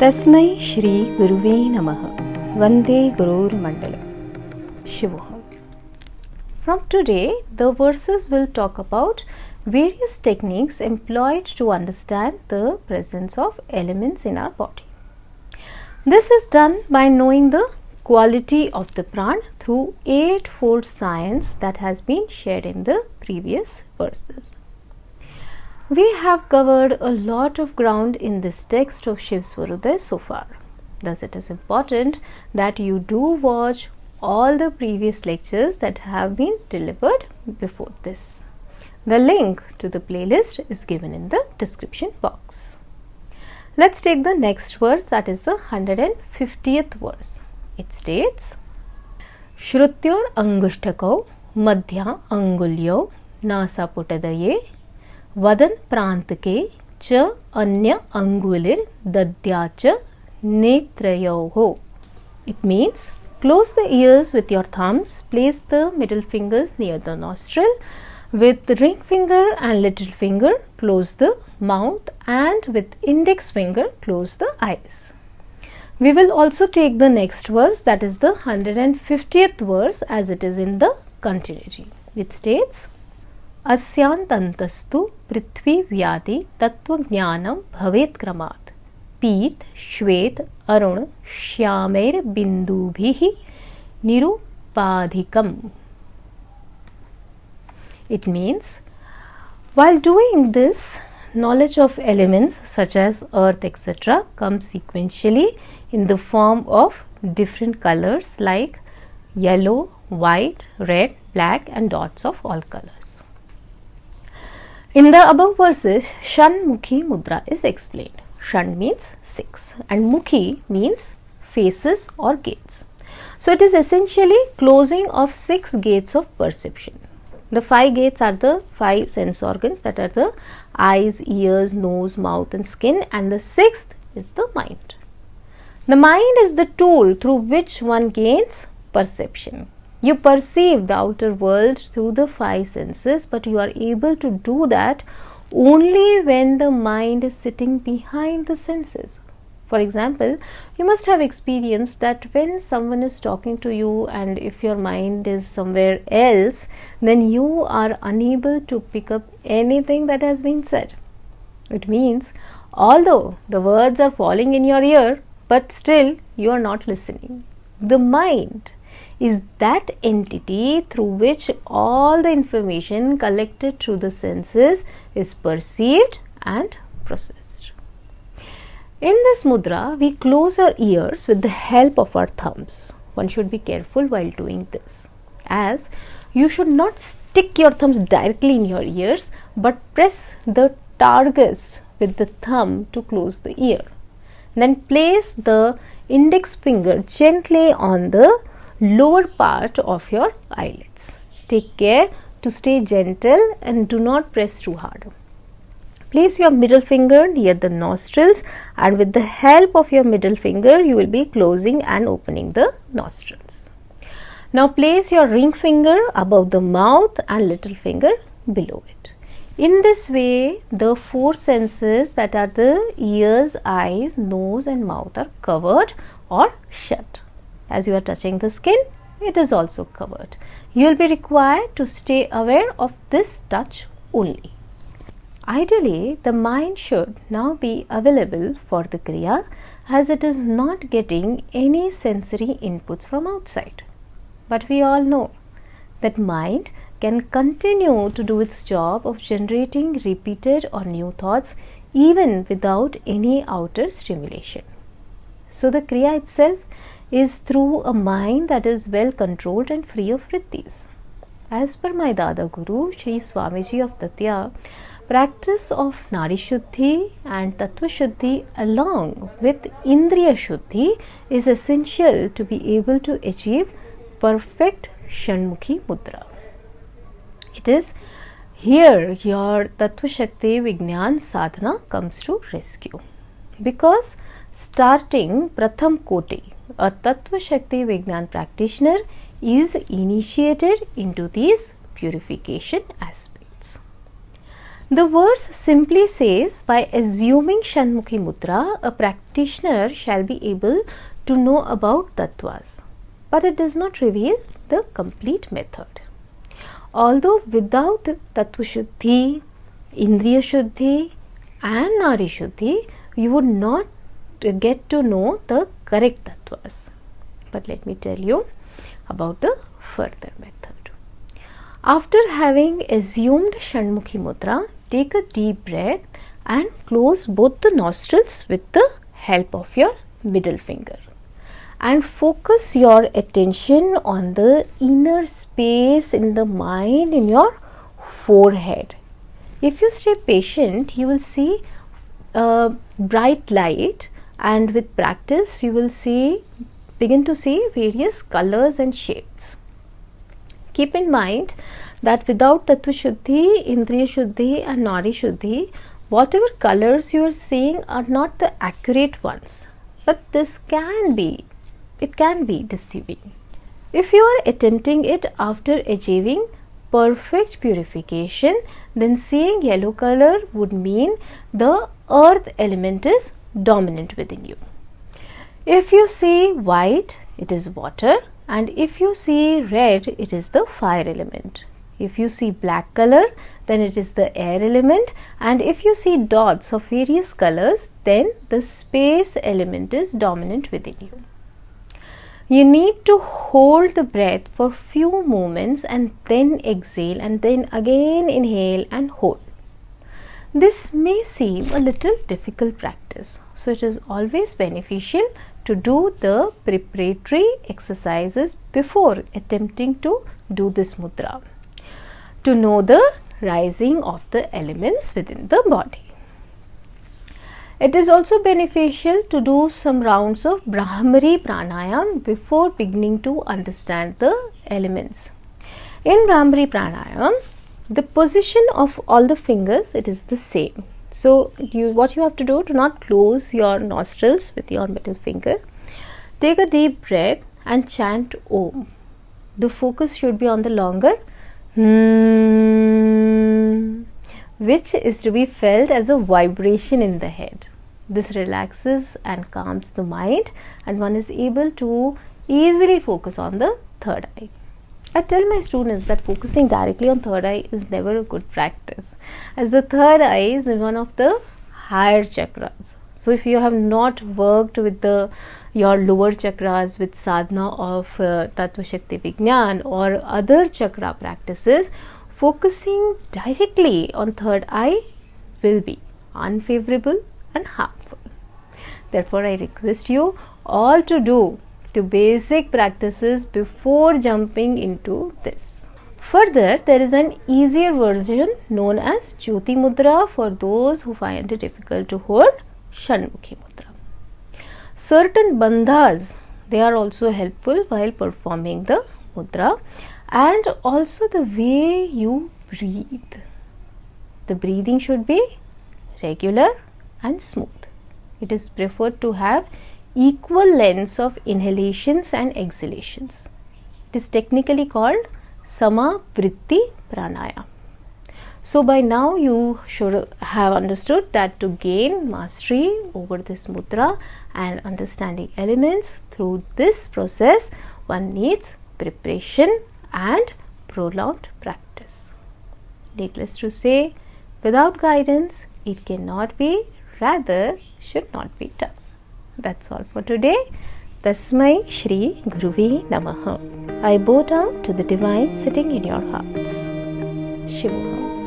तस्मै श्री गुरुवे नमः वंदे गुरुर मंडलम Shivoham. From today, the verses will talk about various techniques employed to understand the presence of elements in our body. This is done by knowing the quality of the prana through eightfold science that has been shared in the previous verses. We have covered a lot of ground in this text of Shiv Swaruday so far. Thus, it is important that you do watch all the previous lectures that have been delivered before this. The link to the playlist is given in the description box. Let's take the next verse, that is the 150th verse. It states, Shrutyor Angushtako Madhya Angulyo Nasaputadaye वदन प्रांत के च अन्य अंगुलिर दद्या च नेत्रयोः. It means close the ears with your thumbs, place the middle fingers near the nostril, with the ring finger and little finger close the mouth, and with index finger close the eyes. We will also take the next verse, that is the 150th verse, as it is in the continuity. It states, अस्यांतन्तस्तु पृथ्वी व्याधि तत्वज्ञानं भवेत् क्रमात् पीत श्वेत Arun श्यामैर बिंदुभिः निरुपाधिकम्. It means, while doing this, knowledge of elements such as earth etc. comes sequentially in the form of different colors like yellow, white, red, black and dots of all colors. In the above verses, Shanmukhi Mudra is explained. Shan means 6 and Mukhi means faces or gates. So it is essentially closing of 6 gates of perception. The 5 gates are the 5 sense organs, that are the eyes, ears, nose, mouth and skin, and the 6th is the mind. The mind is the tool through which one gains perception. You perceive the outer world through the 5 senses, but you are able to do that only when the mind is sitting behind the senses. For example, you must have experienced that when someone is talking to you and if your mind is somewhere else, then you are unable to pick up anything that has been said. It means, although the words are falling in your ear, but still you are not listening. The mind is that entity through which all the information collected through the senses is perceived and processed. In this mudra, we close our ears with the help of our thumbs. One should be careful while doing this, as you should not stick your thumbs directly in your ears, but press the targus with the thumb to close the ear. Then place the index finger gently on the lower part of your eyelids. Take care to stay gentle and do not press too hard. Place your middle finger near the nostrils, and with the help of your middle finger you will be closing and opening the nostrils. Now place your ring finger above the mouth and little finger below it. In this way, the 4 senses, that are the ears, eyes, nose and mouth, are covered or shut. As you are touching the skin, it is also covered. You will be required to stay aware of this touch only. Ideally, the mind should now be available for the Kriya, as it is not getting any sensory inputs from outside. But we all know that mind can continue to do its job of generating repeated or new thoughts even without any outer stimulation. So the Kriya itself is through a mind that is well controlled and free of vritis. As per my Dada Guru, Shri Swamiji of Tatya, practice of Nari Shuddhi and Tattva Shuddhi along with Indriya Shuddhi is essential to be able to achieve perfect Shanmukhi Mudra. It is here your Tattva Shakti Vigyaan sadhana comes to rescue, because starting Pratham Koti, a Tattva Shakti Vigyaan practitioner is initiated into these purification aspects. The verse simply says, by assuming Shanmukhi Mudra, a practitioner shall be able to know about tattvas, but it does not reveal the complete method. Although without tattva shuddhi, indriya shuddhi and nari shuddhi, you would not get to know the correct tattvas. But let me tell you about the further method. After having assumed Shanmukhi Mudra, take a deep breath and close both the nostrils with the help of your middle finger. And focus your attention on the inner space in the mind in your forehead. If you stay patient, you will see a bright light, and with practice you will begin to see various colors and shades. Keep in mind that without tattva shuddhi, indriya shuddhi and nari shuddhi, whatever colors you are seeing are not the accurate ones, but it can be deceiving. If you are attempting it after achieving perfect purification, then seeing yellow color would mean the earth element is dominant within you. If you see white, it is water, and if you see red, it is the fire element. If you see black color, then it is the air element, and if you see dots of various colors, then the space element is dominant within you. You need to hold the breath for few moments and then exhale, and then again inhale and hold. This may seem a little difficult practice, so it is always beneficial to do the preparatory exercises before attempting to do this mudra, to know the rising of the elements within the body. It is also beneficial to do some rounds of Brahmari Pranayama before beginning to understand the elements. In Brahmari Pranayama, the position of all the fingers, it is the same. So what you have to do not close your nostrils with your middle finger. Take a deep breath and chant Om. The focus should be on the longer which is to be felt as a vibration in the head. This relaxes and calms the mind, and one is able to easily focus on the third eye. I tell my students that focusing directly on third eye is never a good practice, as the third eye is one of the higher chakras. So if you have not worked with your lower chakras with sadhana of Tattva Shakti Vigyaan or other chakra practices, focusing directly on third eye will be unfavorable and harmful. Therefore, I request you all to do the basic practices before jumping into this. Further, there is an easier version known as Jyoti Mudra for those who find it difficult to hold Shanmukhi Mudra. Certain bandhas, they are also helpful while performing the mudra, and also the way you breathe. The breathing should be regular and smooth. It is preferred to have equal lengths of inhalations and exhalations. It is technically called Samavritti Pranayama. So by now you should have understood that to gain mastery over this mudra and understanding elements through this process, one needs preparation and prolonged practice. Needless to say, without guidance, it cannot be, rather should not be done. That's all for today. Tasmai Shri Guruve Namaha. I bow down to the divine sitting in your hearts. Shivoham.